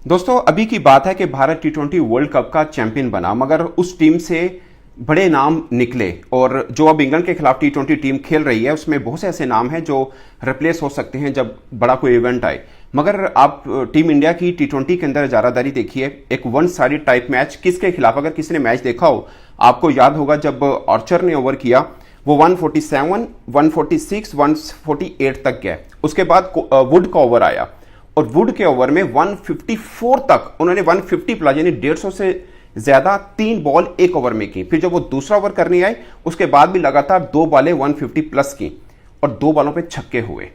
दोस्तों अभी की बात है कि भारत टी20 वर्ल्ड कप का चैंपियन बना, मगर उस टीम से बड़े नाम निकले। और जो अब इंग्लैंड के खिलाफ टी20 टीम खेल रही है उसमें बहुत से ऐसे नाम हैं जो रिप्लेस हो सकते हैं जब बड़ा कोई इवेंट आए। मगर आप टीम इंडिया की टी20 के अंदर ज़्यादादारी देखिए, एक वन साइडेड टाइप मैच किसके खिलाफ, अगर किसी ने मैच देखा हो आपको याद होगा जब आर्चर ने ओवर किया वो 147, 146, 148 तक गया। उसके बाद वुड का ओवर आया और वुड के ओवर में 154 तक उन्होंने 150 प्लस यानी 150 से ज्यादा 3 बॉल एक ओवर में की। फिर जब वो दूसरा ओवर करने आए उसके बाद भी लगातार 2 बॉलें 150 प्लस की और 2 बॉलों पे छक्के हुए।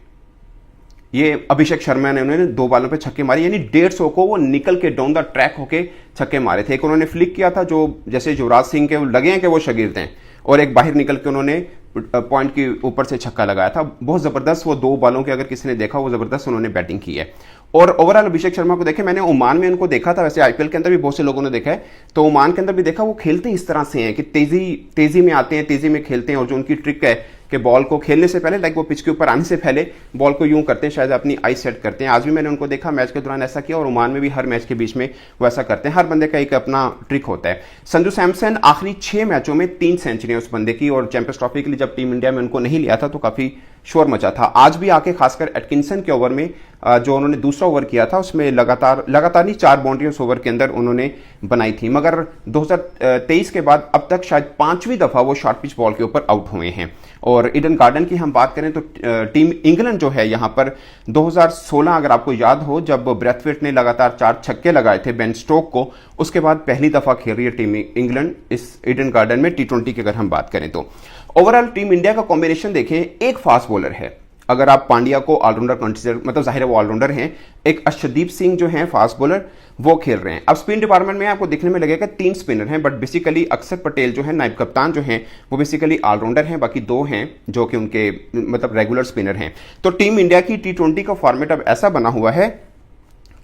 ये अभिषेक शर्मा ने उन्होंने 2 बॉलों पे छक्के मारे, यानी 150 को वो निकल के डाउन द ट्रैक होके छक्के मारे थे। एक उन्होंने फ्लिक किया था जो जैसे युवराज सिंह के लगे हैं कि वो शागिर्द हैं, और एक बाहर निकल के उन्होंने पॉइंट के ऊपर से छक्का लगाया था। बहुत जबरदस्त वो 2 बॉलों के, अगर किसी ने देखा वो जबरदस्त उन्होंने बैटिंग की है। और ओवरऑल अभिषेक शर्मा को देखे, मैंने ओमान में उनको देखा था, वैसे आईपीएल के अंदर भी बहुत से लोगों ने देखा है, तो ओमान के अंदर भी देखा वो खेलते इस तरह से हैं कि तेजी में आते हैं, तेजी में खेलते हैं। और जो उनकी ट्रिक है कि बॉल को खेलने से पहले लाइक वो पिच के ऊपर आने से पहले बॉल को यूं करते हैं, शायद अपनी आई सेट करते हैं। आज भी मैंने उनको देखा मैच के दौरान ऐसा किया, और ओमान में भी हर मैच के बीच में वो ऐसा करते हैं। हर बंदे का एक अपना ट्रिक होता है। संजू सैमसन आखिरी 6 मैचों में 3 सेंचुरियां उस बंदे की, और चैंपियंस ट्रॉफी के लिए जब टीम इंडिया में उनको नहीं लिया था तो काफी शोर मचा था। आज भी आके खासकर एटकिंसन के ओवर में जो उन्होंने दूसरा ओवर किया था उसमें लगातार नहीं 4 बाउंड्री उस ओवर के अंदर उन्होंने बनाई थी। मगर 2023 के बाद अब तक शायद 5वीं दफा वो शॉर्ट पिच बॉल के ऊपर आउट हुए हैं। और ईडन गार्डन की हम बात करें तो टीम इंग्लैंड जो है यहाँ पर 2016 अगर आपको याद हो जब ब्रैथवेट ने लगातार 4 छक्के लगाए थे बेन स्टोक को, उसके बाद पहली दफा खेल रही है टीम इंग्लैंड इस ईडन गार्डन में टी20 की अगर हम बात करें तो। ओवरऑल टीम इंडिया का कॉम्बिनेशन देखें, एक फास्ट बॉलर है, अगर आप पांड्या को ऑलराउंडर कंसीडर, मतलब जाहिर है वो ऑलराउंडर हैं। एक अर्शदीप सिंह जो हैं फास्ट बॉलर, वो खेल रहे हैं। अब स्पिन डिपार्टमेंट में आपको देखने में लगेगा 3 स्पिनर हैं, बट बेसिकली अक्षर पटेल जो है नायब कप्तान जो हैं वो बेसिकली ऑलराउंडर हैं, बाकी 2 हैं जो कि उनके मतलब रेगुलर स्पिनर हैं। तो टीम इंडिया की टी20 का फॉर्मेट अब ऐसा बना हुआ है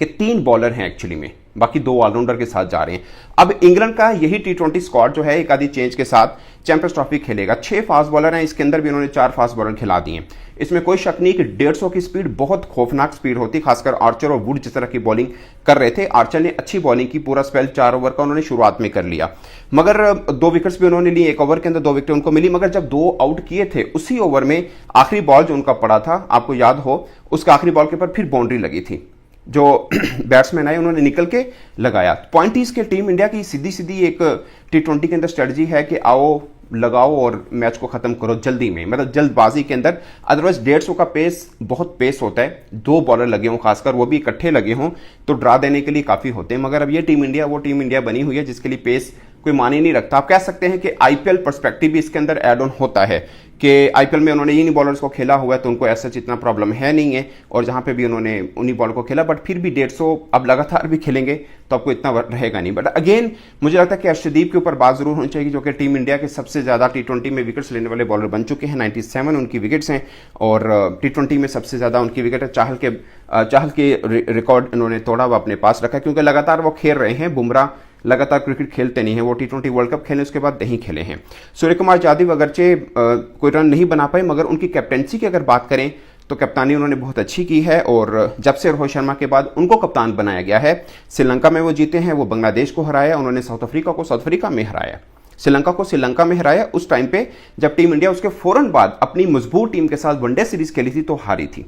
कि 3 बॉलर हैं एक्चुअली में, बाकी 2 ऑलराउंडर के साथ जा रहे हैं। अब इंग्लैंड का यही टी20 स्क्वाड जो है एक आधी चेंज के साथ चैंपियंस ट्रॉफी खेलेगा। 6 फास्ट बॉलर हैं, इसके अंदर भी उन्होंने 4 फास्ट बॉलर खिला दिए। इसमें कोई शक नहीं कि 150 की स्पीड बहुत खौफनाक स्पीड होती, खासकर आर्चर और वुड जिस तरह की बॉलिंग कर रहे थे। आर्चर ने अच्छी बॉलिंग की, पूरा स्पेल 4 ओवर का उन्होंने शुरुआत में कर लिया, मगर 2 विकेट्स भी उन्होंने लिए। 1 ओवर के अंदर 2 विकेट उनको मिली, मगर जब 2 आउट किए थे उसी ओवर में आखिरी बॉल जो उनका पड़ा था आपको याद हो, उसका आखिरी बॉल के ऊपर फिर बाउंड्री लगी थी। जो बैट्समैन आए उन्होंने निकल के लगाया। पॉइंट इसके टीम इंडिया की सीधी एक टी20 के अंदर स्ट्रेटजी है कि आओ लगाओ और मैच को खत्म करो जल्दी में, मतलब जल्दबाजी के अंदर। अदरवाइज 150 का पेस बहुत पेस होता है, 2 बॉलर लगे हों खासकर, वो भी इकट्ठे लगे हों तो ड्रा देने के लिए काफी होते हैं। मगर अब ये टीम इंडिया वो टीम इंडिया बनी हुई है जिसके लिए पेस कोई माने नहीं रखता। आप कह सकते हैं कि आईपीएल पर्सपेक्टिव भी इसके अंदर एड ऑन होता है कि आईपीएल में उन्होंने इन बॉलर्स को खेला हुआ है तो उनको ऐसा इतना प्रॉब्लम है नहीं है, और जहां पे भी उन्होंने उन्हीं बॉल को खेला, बट फिर भी 150 अब लगातार भी खेलेंगे तो आपको इतना रहेगा नहीं। बट अगेन मुझे लगता है कि अर्शदीप के ऊपर बात जरूर होनी चाहिए, जो कि टीम इंडिया के सबसे ज्यादा टी20 में विकेट्स लेने वाले बॉलर बन चुके हैं। 97 उनकी विकेट्स हैं और टी20 में सबसे ज्यादा उनकी विकेट है। चाहल के रिकॉर्ड उन्होंने तोड़ा, वो अपने पास रखा क्योंकि लगातार वो खेल रहे हैं। बुमराह लगातार क्रिकेट खेलते नहीं है, वो टी20 वर्ल्ड कप खेले उसके बाद नहीं खेले हैं। सूर्य कुमार यादव अगरचे कोई रन नहीं बना पाए, मगर उनकी कैप्टेंसी की अगर बात करें तो कप्तानी उन्होंने बहुत अच्छी की है। और जब से रोहित शर्मा के बाद उनको कप्तान बनाया गया है, श्रीलंका में वो जीते हैं, वो बांग्लादेश को हराया, उन्होंने साउथ अफ्रीका को साउथ अफ्रीका में हराया, श्रीलंका को श्रीलंका में हराया। उस टाइम पे जब टीम इंडिया उसके फौरन बाद अपनी मजबूत टीम के साथ वनडे सीरीज खेली थी तो हारी थी।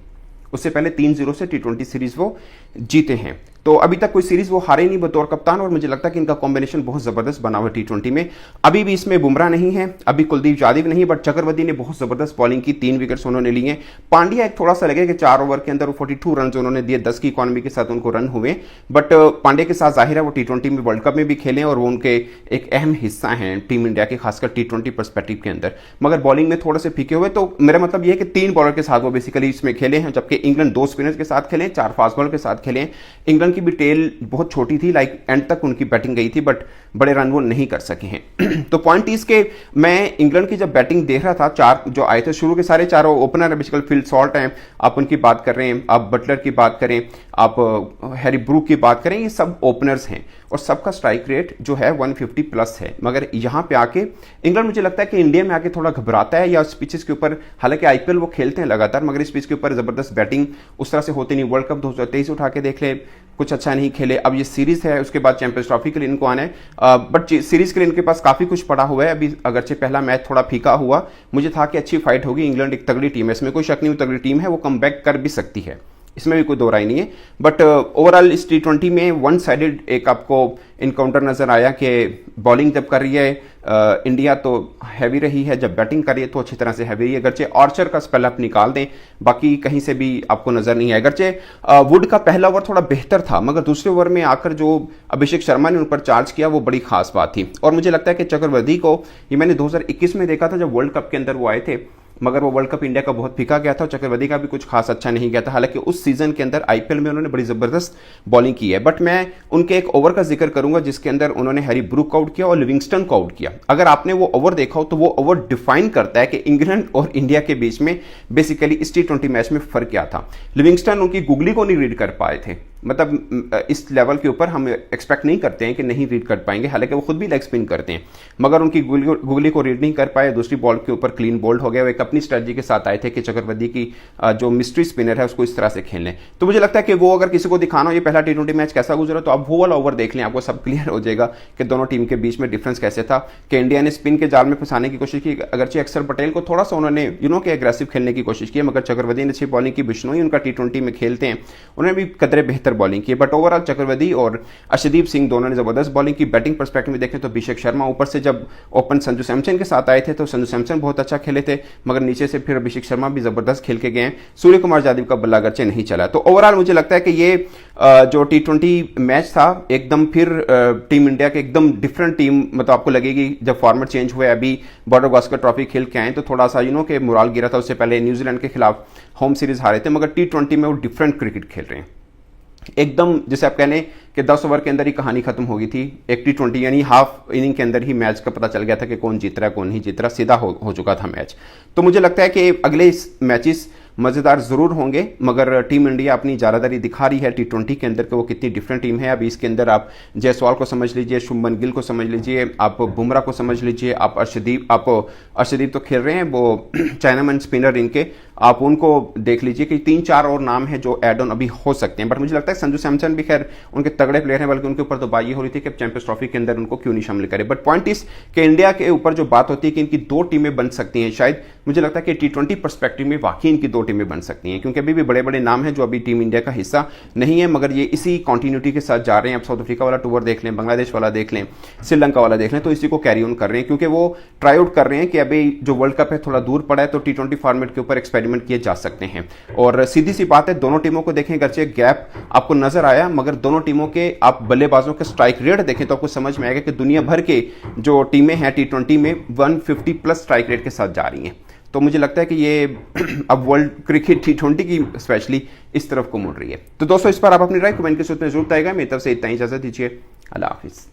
उससे पहले 3-0 से टी20 सीरीज वो जीते हैं। तो अभी तक कोई सीरीज वो हारे नहीं बतौर कप्तान, और मुझे लगता है कि इनका कॉम्बिनेशन बहुत जबरदस्त बना हुआ टी20 में। अभी भी इसमें बुमराह नहीं है, अभी कुलदीप यादव नहीं, बट चक्रवर्ती ने बहुत जबरदस्त बॉलिंग की, 3 विकेट्स उन्होंने लिए। पांड्या एक थोड़ा सा लगे कि 4 ओवर के अंदर 42 रन उन्होंने दिए, 10 की इकॉनमी के साथ उनको रन हुए। बट पांड्या के साथ जाहिर है वो टी20 में वर्ल्ड कप में भी खेले और वो उनके एक अहम हिस्सा हैं टीम इंडिया के, खासकर टी20 पर्सपेक्टिव के अंदर। मगर बॉलिंग में थोड़े से फीके हुए, तो मेरा मतलब यह है कि 3 बॉलर के साथ वो बेसिकली इसमें खेले हैं, जबकि इंग्लैंड 2 स्पिनर्स के साथ खेले, 4 फास्ट बॉलर के साथ खेले। इंग्लैंड की भी टेल बहुत छोटी थी, लाइक एंड तक उनकी बैटिंग गई थी, बट बड़े रन वो नहीं कर सके हैं। तो पॉइंट इसके, मैं इंग्लैंड की जब बैटिंग देख रहा था, 4 जो आए थे शुरू के सारे चारों ओपनर है, बेसिकली फिल सॉल्ट हैं, आप उनकी बात कर रहे हैं, आप बटलर की बात करें, आप हैरी ब्रूक की बात करें, ये सब ओपनर्स हैं और सबका स्ट्राइक रेट जो है 150 प्लस है। मगर यहां पे आके इंग्लैंड मुझे लगता है कि इंडिया में आके थोड़ा घबराता है, या इस पिचेस के ऊपर, हालांकि आईपीएल वो खेलते हैं लगातार, मगर इस पिच के ऊपर जबरदस्त बैटिंग उस तरह से होती नहीं। वर्ल्ड कप 2023 उठा के देख ले, कुछ अच्छा नहीं खेले। अब ये सीरीज है, उसके बाद चैंपियंस ट्रॉफी के लिए इनको आना है, बट सीरीज के लिए इनके पास काफी कुछ पड़ा हुआ है। अभी अगरचे पहला मैच थोड़ा फीका हुआ, मुझे था कि अच्छी फाइट होगी, इंग्लैंड एक तगड़ी टीम है, इसमें कोई शक नहीं, वो तगड़ी टीम है, वो कम बैक कर भी सकती है, इसमें भी कोई दो राय नहीं है। बट ओवरऑल इस T20 में वन साइडेड एक आपको इनकाउंटर नजर आया कि बॉलिंग जब कर रही है इंडिया तो हैवी रही है, जब बैटिंग कर रही है तो अच्छी तरह से हैवी रही है। अगरचे आर्चर का स्पेल आप निकाल दें, बाकी कहीं से भी आपको नजर नहीं आया। अगरचे वुड का पहला ओवर थोड़ा बेहतर था, मगर दूसरे ओवर में आकर जो अभिषेक शर्मा ने उन पर चार्ज किया वो बड़ी खास बात थी। और मुझे लगता है कि चक्रवर्ती को, ये मैंने 2021 में देखा था जब वर्ल्ड कप के अंदर वो आए थे, मगर वो वर्ल्ड कप इंडिया का बहुत फीका गया था, चक्रवर्ती का भी कुछ खास अच्छा नहीं गया था। हालांकि उस सीजन के अंदर आईपीएल में उन्होंने बड़ी जबरदस्त बॉलिंग की है। बट मैं उनके एक ओवर का जिक्र करूंगा जिसके अंदर उन्होंने हैरी ब्रूक आउट किया और लिविंगस्टन को आउट किया। अगर आपने वो ओवर देखा हो तो वो ओवर डिफाइन करता है कि इंग्लैंड और इंडिया के बीच में बेसिकली इस T20 मैच में फर्क क्या था। लिविंगस्टन उनकी गुगली को नहीं रीड कर पाए थे, मतलब इस लेवल के ऊपर हम एक्सपेक्ट नहीं करते हैं कि नहीं रीड कर पाएंगे, हालांकि वो खुद भी लेग स्पिन करते हैं, मगर उनकी गुगली को रीड नहीं कर पाए। दूसरी बॉल के ऊपर क्लीन बोल्ड हो गया। वो एक अपनी स्ट्रेटजी के साथ आए थे कि चक्रवर्ती की जो मिस्ट्री स्पिनर है उसको इस तरह से खेलने। तो मुझे लगता है कि वो अगर किसी को दिखाना हो ये पहला T20 मैच कैसा गुजरा, तो आप वो वाला ओवर देख लें, आपको सब क्लियर हो जाएगा कि दोनों टीम के बीच में डिफरेंस कैसे था। कि इंडिया ने स्पिन के जाल में फंसाने की कोशिश की, अगरचे अक्षर पटेल को थोड़ा सा उन्होंने के एग्रेसिव खेलने की कोशिश की, मगर चक्रवर्ती ने अच्छी बॉलिंग की। बिश्नोई उनका T20 में खेलते हैं, उन्होंने भी कदरे बेहतर बॉलिंग की। बट ओवरऑल चक्रवर्ती और अर्शदीप सिंह दोनों ने जबरदस्त बॉलिंग की। बैटिंग पर्सपेक्टिव में देखें तो अभिषेक शर्मा ऊपर से जब ओपन संजू सैमसन के साथ आए थे तो संजू सैमसन बहुत अच्छा खेले थे, मगर नीचे से फिर अभिषेक शर्मा भी जबरदस्त खेल के गए। सूर्य कुमार यादव का बल्ला अगरचे नहीं चला। तो ओवरऑल मुझे लगता है कि ये जो T20 मैच था एकदम फिर टीम इंडिया के एकदम डिफरेंट टीम, मतलब आपको लगेगी जब फॉर्मेट चेंज हुआ, अभी बॉर्डर गावस्कर ट्रॉफी खेल के आए तो थोड़ा सा के मोराल गिरा था। उससे पहले न्यूजीलैंड के खिलाफ होम सीरीज हारे थे, मगर T20 में वो डिफरेंट क्रिकेट खेल रहे हैं एकदम, जैसे आप कहने कि 10 ओवर के अंदर ही कहानी खत्म हो गई थी। एक T20 यानी हाफ इनिंग के अंदर ही मैच का पता चल गया था कि कौन जीत रहा है कौन नहीं जीत रहा, सीधा हो चुका था मैच। तो मुझे लगता है कि अगले मैचेस मजेदार जरूर होंगे, मगर टीम इंडिया अपनी जारादारी दिखा रही है T20 के अंदर कि वो कितनी डिफरेंट टीम है। अभी इसके अंदर आप जायसवाल को समझ लीजिए, शुभमन गिल को समझ लीजिए, आप बुमराह को समझ लीजिए, आप अर्शदीप तो खेल रहे हैं, वो चाइनामैन स्पिनर इनके, आप उनको देख लीजिए कि 3-4 और नाम है जो एड ऑन अभी हो सकते हैं। बट मुझे लगता है संजू सैमसन भी खैर उनके तगड़े प्लेयर हैं, बल्कि उनके ऊपर तो बात ये हो रही थी कि चैंपियंस ट्रॉफी के अंदर उनको क्यों नहीं शामिल करें। बट पॉइंट इस कि इंडिया के ऊपर जो बात होती है कि इनकी 2 टीमें बन सकती हैं, शायद मुझे लगता है कि T20 पर्सपेक्टिव में वाकई इनकी 2 टीमें बन सकती हैं, क्योंकि अभी भी बड़े बड़े नाम हैं जो अभी टीम इंडिया का हिस्सा नहीं है, मगर ये इसी कॉन्टिन्यूटी के साथ जा रहे हैं। अब साउथ अफ्रीका वाला टूर देख लें, बांग्लादेश वाला देख लें, श्रीलंका वाला देख लें, तो इसी को कैरी ऑन कर रहे हैं, क्योंकि वो ट्राई आउट कर रहे हैं कि अभी जो वर्ल्ड कप है थोड़ा दूर पड़ा है, तो T20 फॉर्मेट के ऊपर एक्सपेरिमेंट किए जा सकते हैं। और सीधी सी बात है, दोनों टीमों को देखें, अगरचे गैप आपको नजर आया, मगर दोनों टीमों के आप बल्लेबाजों के स्ट्राइक रेट देखें तो आपको समझ में आएगा कि दुनिया भर के जो टीमें हैं T20 में 150+ स्ट्राइक रेट के साथ जा रही हैं। तो मुझे लगता है कि ये अब वर्ल्ड क्रिकेट T20 की स्पेशली इस तरफ को मुड़ रही है। तो दोस्तों, इस पर आप अपनी राय कमेंट के सूत्र में जरूर बताएगा। मेरी तरफ से इतना ही, इजाजत दीजिए, अल्लाह हाफिज।